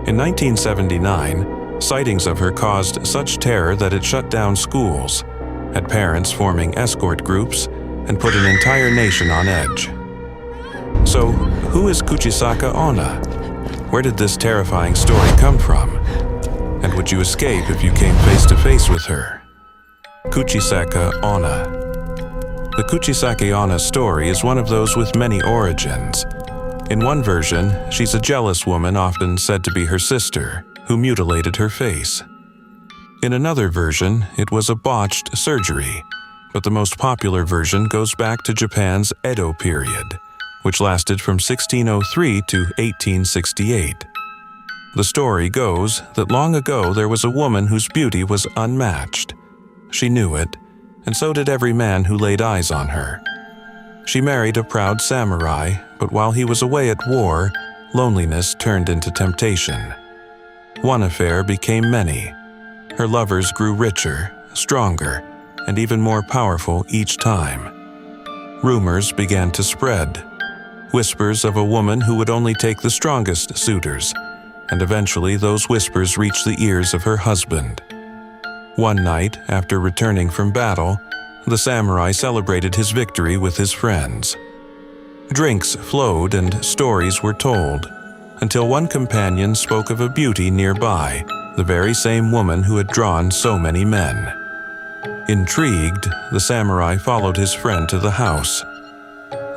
In 1979, sightings of her caused such terror that it shut down schools, had parents forming escort groups, and put an entire nation on edge. So, who is Kuchisake Onna? Where did this terrifying story come from? And would you escape if you came face to face with her? Kuchisake Onna. The Kuchisake Onna story is one of those with many origins. In one version, she's a jealous woman often said to be her sister, who mutilated her face. In another version, it was a botched surgery, but the most popular version goes back to Japan's Edo-period, which lasted from 1603 to 1868. The story goes that long ago there was a woman whose beauty was unmatched. She knew it, and so did every man who laid eyes on her. She married a proud samurai, but while he was away at war, loneliness turned into temptation. One affair became many. Her lovers grew richer, stronger, and even more powerful each time. Rumors began to spread. Whispers of a woman who would only take the strongest suitors, and eventually those whispers reached the ears of her husband. One night, after returning from battle, the samurai celebrated his victory with his friends. Drinks flowed and stories were told, until one companion spoke of a beauty nearby, the very same woman who had drawn so many men. Intrigued, the samurai followed his friend to the house.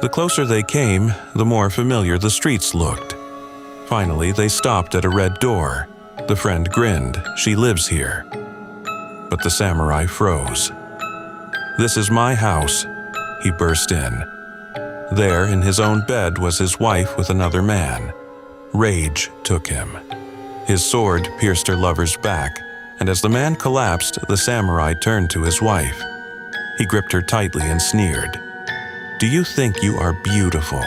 The closer they came, the more familiar the streets looked. Finally, they stopped at a red door. The friend grinned. "She lives here." But the samurai froze. "This is my house," he burst in. There, in his own bed, was his wife with another man. Rage took him. His sword pierced her lover's back, and as the man collapsed, the samurai turned to his wife. He gripped her tightly and sneered. "Do you think you are beautiful?"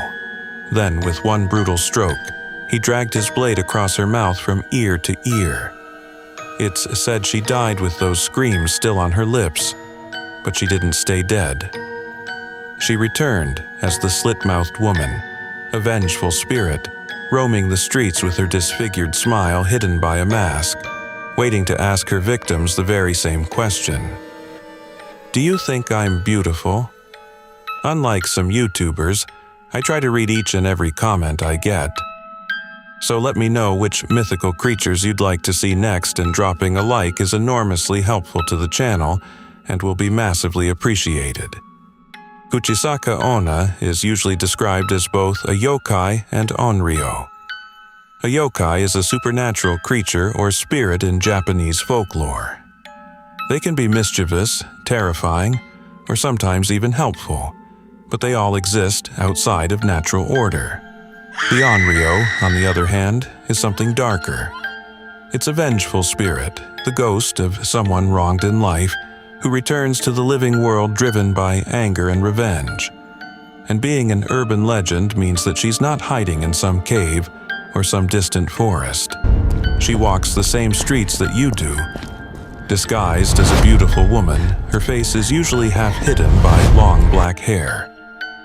Then, with one brutal stroke, he dragged his blade across her mouth from ear to ear. It's said she died with those screams still on her lips, but she didn't stay dead. She returned as the Slit-Mouthed Woman, a vengeful spirit, roaming the streets with her disfigured smile hidden by a mask, waiting to ask her victims the very same question. "Do you think I'm beautiful?" Unlike some YouTubers, I try to read each and every comment I get. So let me know which mythical creatures you'd like to see next, and dropping a like is enormously helpful to the channel and will be massively appreciated. Kuchisake Onna is usually described as both a yōkai and onryō. A yōkai is a supernatural creature or spirit in Japanese folklore. They can be mischievous, terrifying, or sometimes even helpful, but they all exist outside of natural order. The onryō, on the other hand, is something darker. It's a vengeful spirit, the ghost of someone wronged in life, who returns to the living world driven by anger and revenge. And being an urban legend means that she's not hiding in some cave or some distant forest. She walks the same streets that you do. Disguised as a beautiful woman, her face is usually half hidden by long black hair.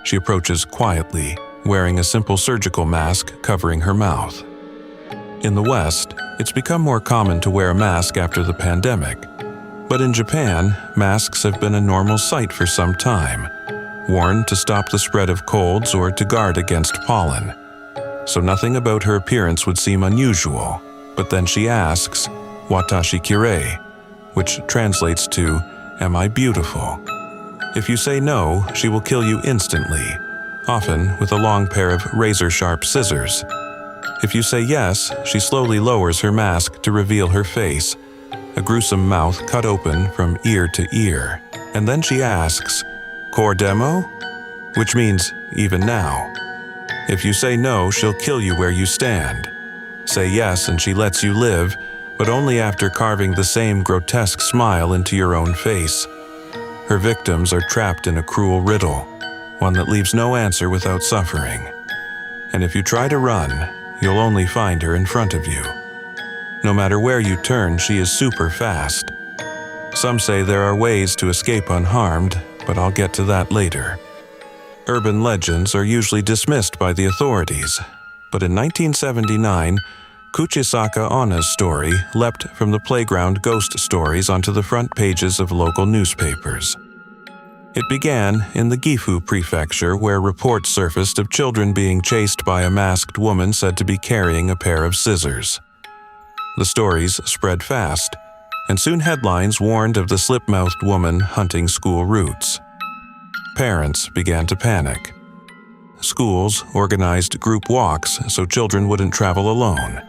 She approaches quietly, wearing a simple surgical mask covering her mouth. In the West, it's become more common to wear a mask after the pandemic. But in Japan, masks have been a normal sight for some time, worn to stop the spread of colds or to guard against pollen. So nothing about her appearance would seem unusual. But then she asks, "Watashi kirei?" which translates to, "Am I beautiful?" If you say no, she will kill you instantly, often with a long pair of razor-sharp scissors. If you say yes, she slowly lowers her mask to reveal her face, a gruesome mouth cut open from ear to ear. And then she asks, "Core demo?" which means, "Even now." If you say no, she'll kill you where you stand. Say yes and she lets you live, but only after carving the same grotesque smile into your own face. Her victims are trapped in a cruel riddle, one that leaves no answer without suffering. And if you try to run, you'll only find her in front of you. No matter where you turn, she is super fast. Some say there are ways to escape unharmed, but I'll get to that later. Urban legends are usually dismissed by the authorities, but in 1979, Kuchisake Onna's story leapt from the playground ghost stories onto the front pages of local newspapers. It began in the Gifu Prefecture, where reports surfaced of children being chased by a masked woman said to be carrying a pair of scissors. The stories spread fast, and soon headlines warned of the Slit-Mouthed Woman hunting school routes. Parents began to panic. Schools organized group walks so children wouldn't travel alone.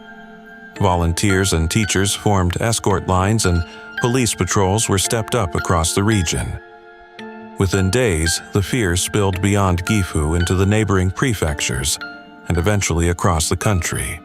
Volunteers and teachers formed escort lines, and police patrols were stepped up across the region. Within days, the fear spilled beyond Gifu into the neighboring prefectures and eventually across the country.